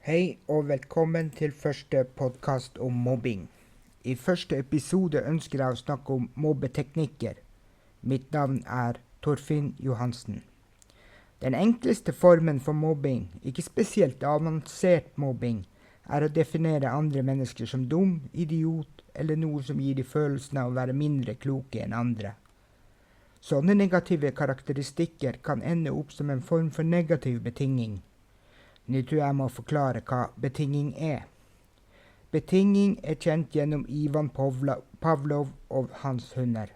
Hei og velkommen til første podcast om mobbing. I første episode ønsker jeg å snakke om mobbeteknikker. Mitt navn er Torfinn Johansen. Den enkleste formen for mobbing, ikke spesielt avansert mobbing, er å definere andre mennesker som dum, idiot eller noe som gir de følelsen av å være mindre kloke enn andre. Sånne negative karakteristikker kan ende opp som en form for negativ betinging. Nå tror jeg må forklare hva betinging er. Betinging er kjent gjennom Ivan Pavlov og hans hunder.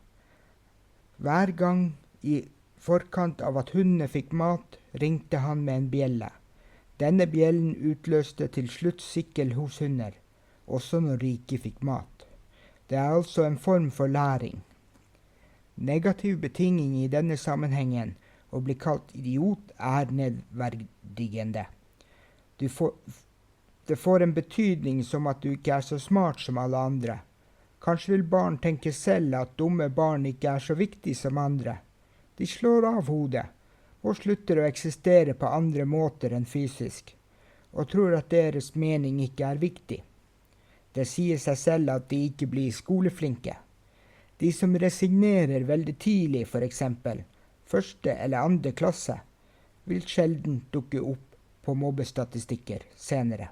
Hver gang i forkant av at hundene fikk mat, ringte han med en bjelle. Denne bjellen utløste til slutt sikkel hos hunder, også når de ikke fikk mat. Det er altså en form for læring. Negativ betinging i denne sammenhengen, å bli kalt idiot, er nedverdigende. Det får en betydning som at du ikke er så smart som alle andre. Kanskje vil barn tenke selv at dumme barn ikke er så viktige som andre. De slår av hodet, og slutter å eksistere på andre måter enn fysisk, og tror at deres mening ikke er viktig. Det sier seg selv at de ikke blir skoleflinke. De som resignerer veldig tidlig, for eksempel, første eller andre klasse, vil sjelden dukke opp på mobbestatistikker senere.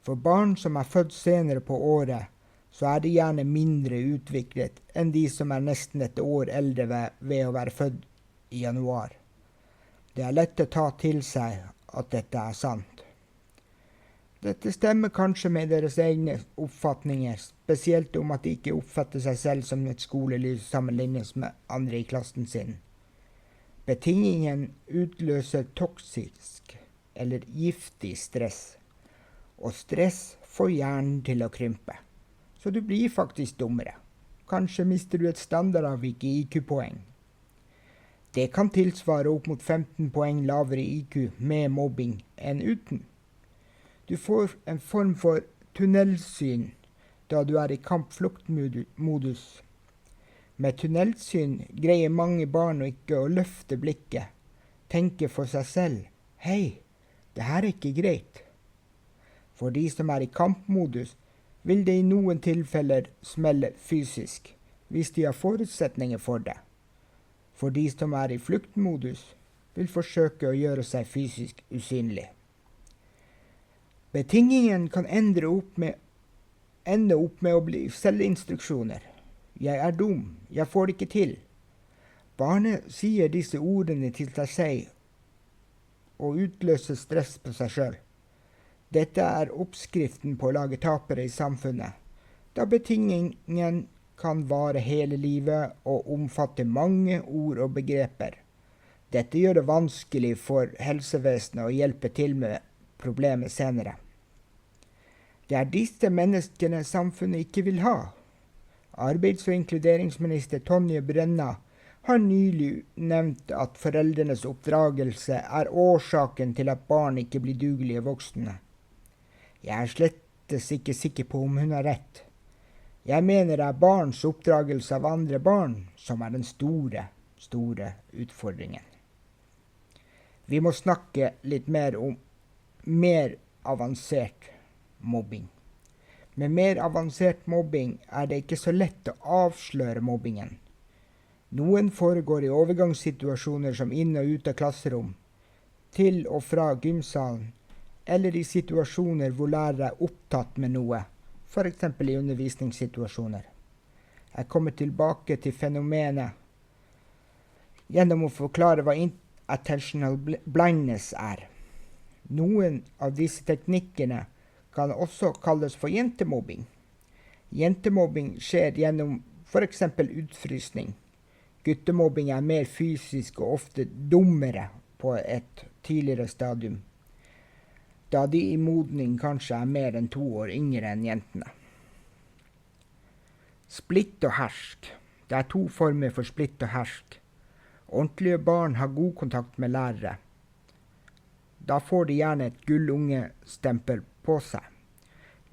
For barn som er født senere på året, så er de gjerne mindre utviklet enn de som er nesten et år eldre ved å være født i januar. Det er lett å ta til seg at dette er sant. Dette stemmer kanskje med deres egne oppfatninger, spesielt om at de ikke oppfatter seg selv som et skoleliv sammenlignet med andre i klassen sin. Betingingen utløser toksisk eller giftig stress, og stress får hjernen til å krympe, så du blir faktisk dummere. Kanskje mister du et standardavvik i IQ-poeng. Det kan tilsvare opp mot 15 poeng lavere IQ med mobbing enn uten. Du får en form for tunnelsyn da du er i kamp-flukt-modus. Med tunnelsyn greier mange barn ikke å løfte blikket, tenke for seg selv, hei, det her er ikke greit. For de som er i kampmodus, vil det i noen tilfeller smelle fysisk, hvis de har forutsetninger for det. For de som er i fluktmodus, vil forsøke å gjøre seg fysisk usynlig. Betingingen kan ende opp med å bli selvinstruksjoner. Jeg er dum, jeg får det ikke til. Barnet sier disse ordene til seg og utløser stress på seg selv. Dette er oppskriften på å lage tapere i samfunnet, da betingingen kan vare hele livet og omfatte mange ord og begreper. Dette gjør det vanskelig for helsevesenet å hjelpe til med problemet senere. Det er disse menneskene samfunnet ikke vil ha. Arbeids- og inkluderingsminister Tonje Brenna har nylig nevnt at foreldrenes oppdragelse er årsaken til at barn ikke blir dugelige voksne. Jeg er slettes ikke sikker på om hun har rett. Jeg mener det er barns oppdragelse av andre barn som er den store utfordringen. Vi må snakke litt mer om mer avansert mobbing. Med mer avansert mobbing er det ikke så lett å avsløre mobbingen. Noen foregår i overgangssituasjoner som inn og ut av klasserom, til og fra gymsalen, eller i situasjoner hvor lærere er opptatt med noe, for eksempel i undervisningssituasjoner. Jeg kommer tilbake til fenomenet gjennom å forklare hva attentional blindness er. Noen av disse teknikkene kan også kalles for jentemobbing. Jentemobbing skjer gjennom for eksempel utfrysning. Guttemobbing er mer fysisk og ofte dummere på et tidligere stadium, da de i modning kanskje er mer enn 2 år yngre enn jentene. Splitt og hersk. Det er 2 former for splitt og hersk. Ordentlige barn har god kontakt med lærere. Da får de gjerne et gullungestempel på seg.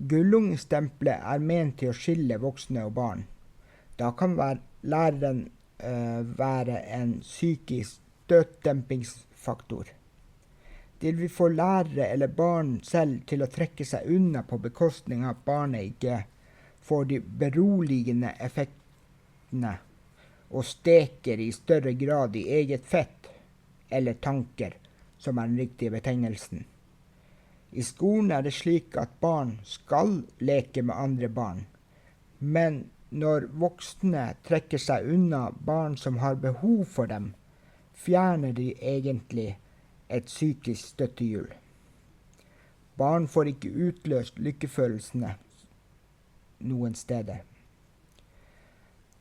Gullungestempelet er ment til å skille voksne og barn. Da kan læreren være en psykisk støtdempingsfaktor. De vil få lærere eller barn selv til å trekke seg unna på bekostning av at barnet ikke får de beroligende effektene og steker i større grad i eget fett eller tanker, som den riktige betegnelsen. I skolen det slik at barn skal leke med andre barn, men når voksne trekker seg unna barn som har behov for dem, fjerner de egentlig et psykisk støttehjul. Barn får ikke utløst lykkefølelsene noen steder.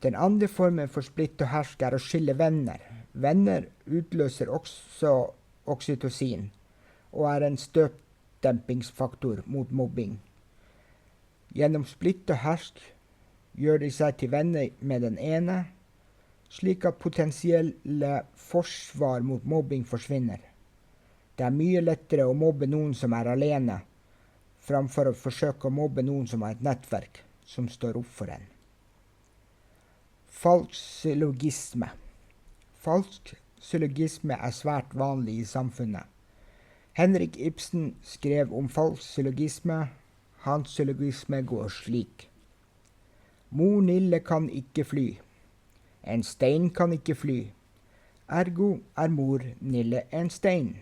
Den andre formen for splitt og hersk å skille venner. Venner utløser også oksytocin og en støtdempingsfaktor mot mobbing. Gjennom splitt og hersk gjør de seg til venner med den ene, slik at potensielle forsvar mot mobbing forsvinner. Det mye lettere å mobbe noen som alene, framfor å forsøke å mobbe noen som har et nettverk som står opp for en. Falsk syllogisme. Falsk syllogisme svært vanlig i samfunnet. Henrik Ibsen skrev om falsk syllogisme. Hans syllogisme går slik. Mor Nille kan ikke fly. En stein kan ikke fly. Ergo mor Nille en stein.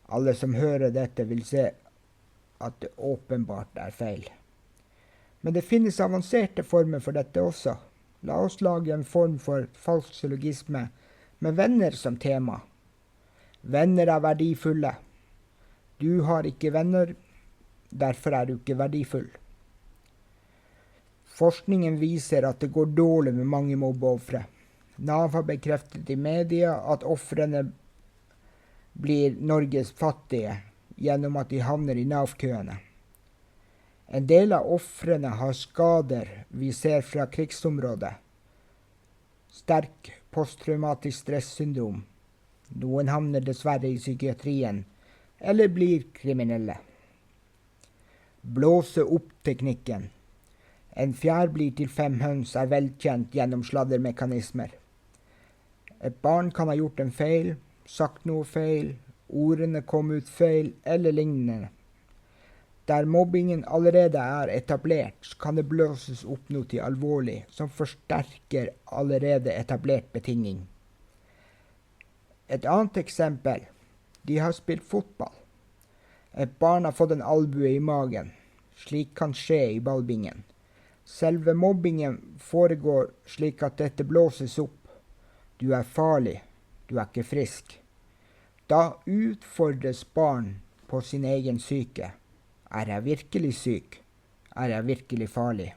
Alle som hører dette vil se at det åpenbart feil. Men det finnes avanserte former for dette også. La oss lage en form for falsk syllogisme med venner som tema. Venner verdifulle. Du har ikke venner, derfor du ikke verdifull. Forskningen viser at det går dårlig med mange mobbeofre. Nav har bekreftet i media at ofrene blir Norges fattige gjennom at de havner i Nav-køene. En del av ofrene har skader vi ser fra krigsområdet. Sterk posttraumatisk stressyndrom. Noen havner dessverre i psykiatrien eller blir kriminelle. Blåse opp-teknikken. En fjær blir til 5 høns velkjent gjennom sladdermekanismer. Et barn kan ha gjort en feil, sagt noe feil, ordene kom ut feil eller lignende. Der mobbingen allerede etablert, kan det blåses opp noe til alvorlig som forsterker allerede etablert betinging. Et annet eksempel. De har spilt fotball. Et barn har fått en albue i magen. Slik kan skje i ballbingen. Selve mobbingen foregår slik at dette blåses opp. Du farlig. Du ikke frisk. Da utfordres barn på sin egen syke. Jeg virkelig syk? Jeg virkelig farlig?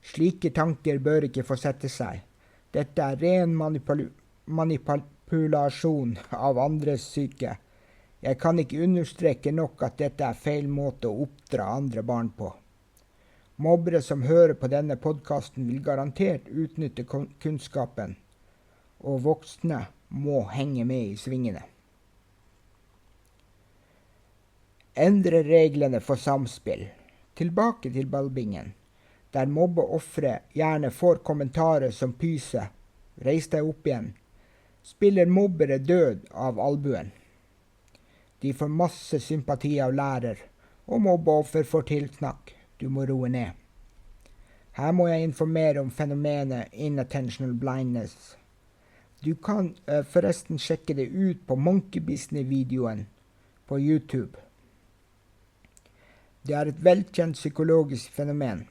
Slike tanker bør ikke få sette seg. Dette ren manipulasjon av andres syke. Jeg kan ikke understreke nok at dette feil måte å oppdra andre barn på. Mobbere som hører på denne podcasten vil garantert utnytte kunnskapen, og voksne må henge med i svingene. Endre reglene for samspill. Tilbake til ballbingen, der mobbeoffre gjerne får kommentarer som pyse, reis deg opp igjen, spiller mobbere død av albuen. De får masse sympati av lærer, og mobbeoffer får tilsnakk. Du må roe ned. Her må jeg informere om fenomenet inattentional blindness. Du kan forresten sjekke det ut på Monkey Business-videoen på YouTube. Det et velkjent psykologisk fenomen.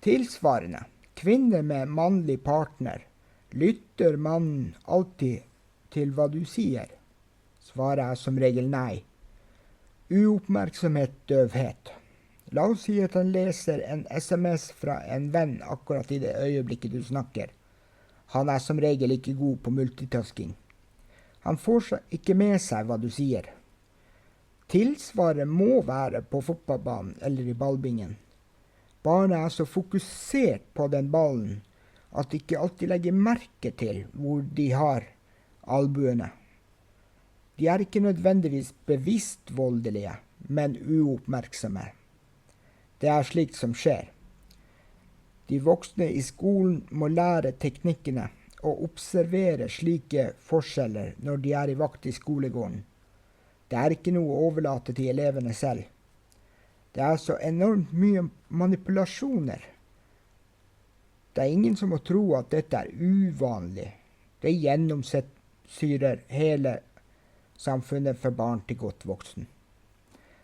Tilsvarende, kvinner med mannlig partner, lytter mannen alltid til hva du sier? Svaret som regel nei. Uoppmerksomhet, døvhet. La oss si at han leser en SMS fra en venn akkurat i det øyeblikket du snakker. Han som regel ikke god på multitasking. Han får ikke med seg hva du sier. Tilsvaret må være på fotballbanen eller i ballbingen. Barnet så fokusert på den ballen at de ikke alltid legger merke til hvor de har albuene. De ikke nødvendigvis bevisst voldelige, men uoppmerksomme. Det slikt som skjer. De voksne i skolen må lære teknikkene å observere slike forskjeller når de er i vakt i skolegården. Det er ikke noe å overlate til elevene selv. Det er så enormt mye manipulasjoner. Det er ingen som må tro at dette er uvanlig. Det gjennomsyrer hele samfunnet for barn til godt voksen.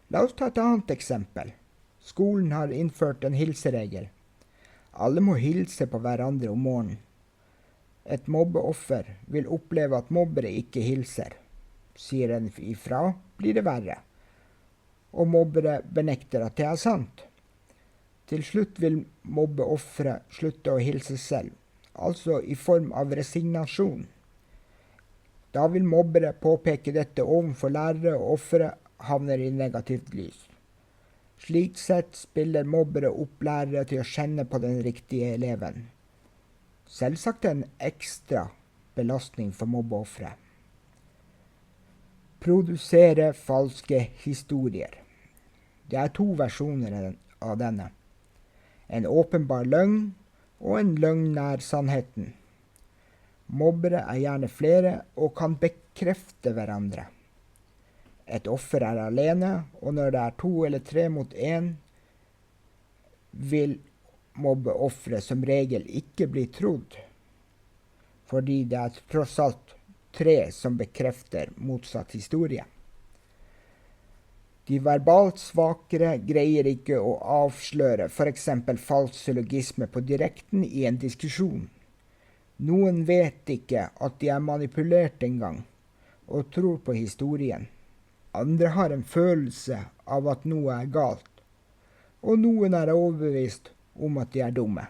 La oss ta et annet eksempel. Skolen har innført en hilseregel. Alle må hilse på hverandre om morgenen. Et mobbeoffer vil oppleve at mobbere ikke hilser. Sier en ifra, blir det verre. Og mobbere benekter at det er sant. Til slutt vil mobbeofferet slutte å hilse selv, altså i form av resignasjon. Da vil mobbere påpeke dette overfor lærere, og offeret havner i negativt lys. Slik sett spiller mobbere opp lærere til å kjenne på den riktige eleven. Selvsagt en ekstra belastning for mobbeofferet. Produsere falske historier. Det er to versjoner av denne. En åpenbar løgn og en løgn nær sannheten. Mobbere er gjerne flere og kan bekrefte hverandre. Et offer er alene, og når det er 2 eller 3 mot 1, vil mobbeofferet som regel ikke bli trodd, fordi det er tross alt 3 som bekrefter motsatt historie. De verbalt svakere greier ikke å avsløre for eksempel falsk syllogisme på direkten i en diskusjon. Noen vet ikke at de er manipulert engang, og tror på historien. Andre har en følelse av at noe er galt, og noen er overbevist om at de er dumme.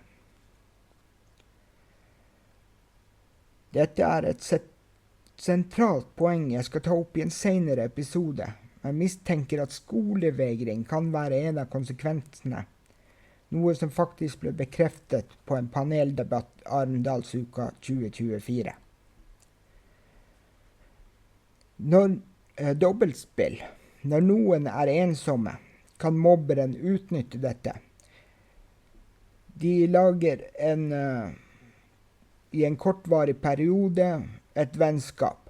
Dette er et sentralt poeng jeg skal ta opp i en senere episode. Jeg mistenker at skolevegring kan være en av konsekvensene, noe som faktisk ble bekreftet på en paneldebatt Arendalsuka 2024. Dobbeltspill. Når noen er ensomme, kan mobberen utnytte dette. De lager i en kortvarig periode et vennskap,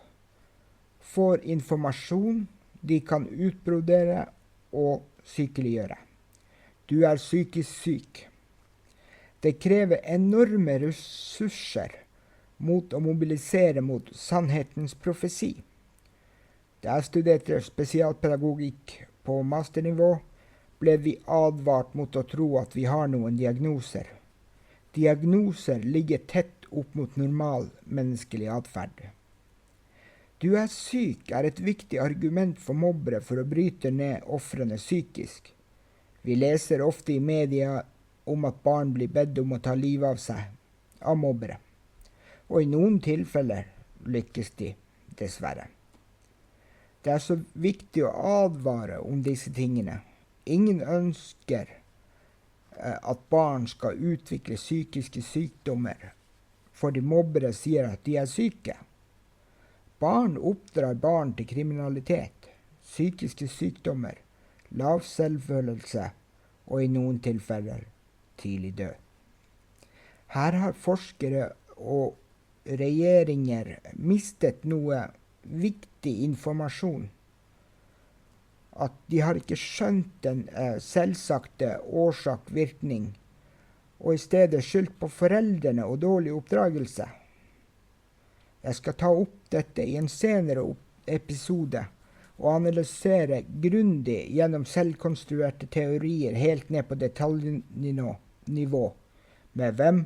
får informasjon de kan utbrodere og sykeliggjøre. Du er psykisk syk. Det krever enorme ressurser mot å mobilisere mot sannhetens profesi. Da jeg studerte spesialpedagogikk på masternivå, ble vi advart mot å tro at vi har noen diagnoser. Diagnoser ligger tett opp mot normal menneskelig atferd. Du er syk er et viktig argument for mobbere for å bryte ned ofrene psykisk. Vi leser ofte i media om at barn blir bedt om å ta livet av seg av mobbere. Og i noen tilfeller lykkes de, dessverre. Det er så viktig å advare om disse tingene. Ingen ønsker at barn skal utvikle psykiske sykdommer fordi mobbere sier at de er syke. Barn oppdrar barn til kriminalitet, psykiske sykdommer, lav selvfølelse og i noen tilfeller tidlig død. Her har forskere og regjeringer mistet noe viktig informasjon. At de har ikke skjønt den selvsagte årsak-virkning, og i stedet skyldt på foreldrene og dårlig oppdragelse. Jeg skal ta opp dette i en senere episode og analysere grundig gjennom selvkonstruerte teorier helt ned på detaljnivå med hvem,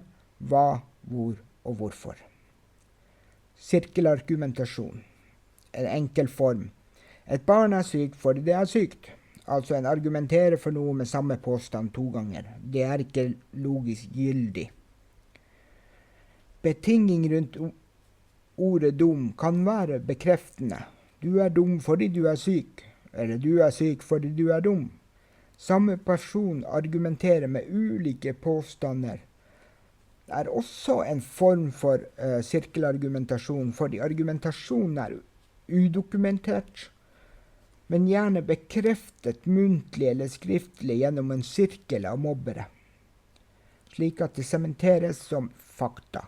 hva, hvor og hvorfor. Sirkelargumentasjon. En enkel form. Et barn er sykt fordi det er sykt. Altså en argumenterer for noe med samme påstand 2 ganger. Det er ikke logisk gyldig. Betinging rundt ordet dum kan være bekreftende. Du er dum fordi du er syk, eller du er syk fordi du er dum. Samme person argumenterer med ulike påstander. Det er også en form for sirkelargumentasjon, fordi argumentasjonen er udokumentert, men gjerne bekreftet muntlig eller skriftlig gjennom en sirkel av mobbere, slik at det sementeres som fakta.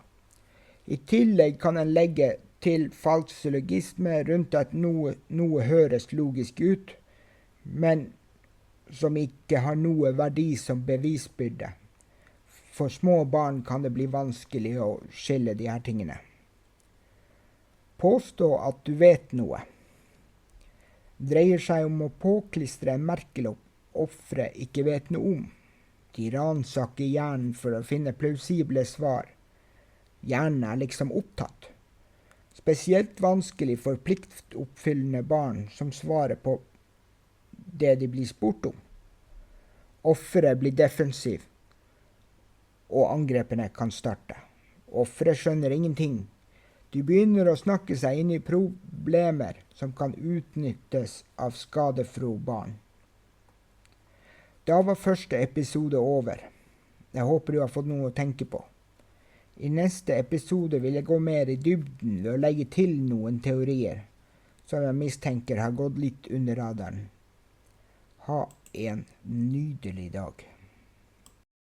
I tillegg kan en legge til falsk syllogisme rundt at noe høres logisk ut, men som ikke har noe verdi som bevisbyrde. For små barn kan det bli vanskelig å skille de her tingene. Påstå at du vet noe. Dreier seg om å påklistre en merkelapp offeret ikke vet noe om. De ransaker hjernen for å finne plausible svar. Hjernen er liksom opptatt. Spesielt vanskelig for pliktoppfyllende barn som svarer på det de blir spurt om. Offeret blir defensiv, og angrepene kan starte. Offeret skjønner ingenting. De begynner å snakke seg inn i problemer som kan utnyttes av skadefro barn. Da var første episode over. Jeg håper du har fått noe å tenke på. I neste episode vil jeg gå mer i dybden ved å legge til noen teorier som jeg mistenker har gått litt under radaren. Ha en nydelig dag.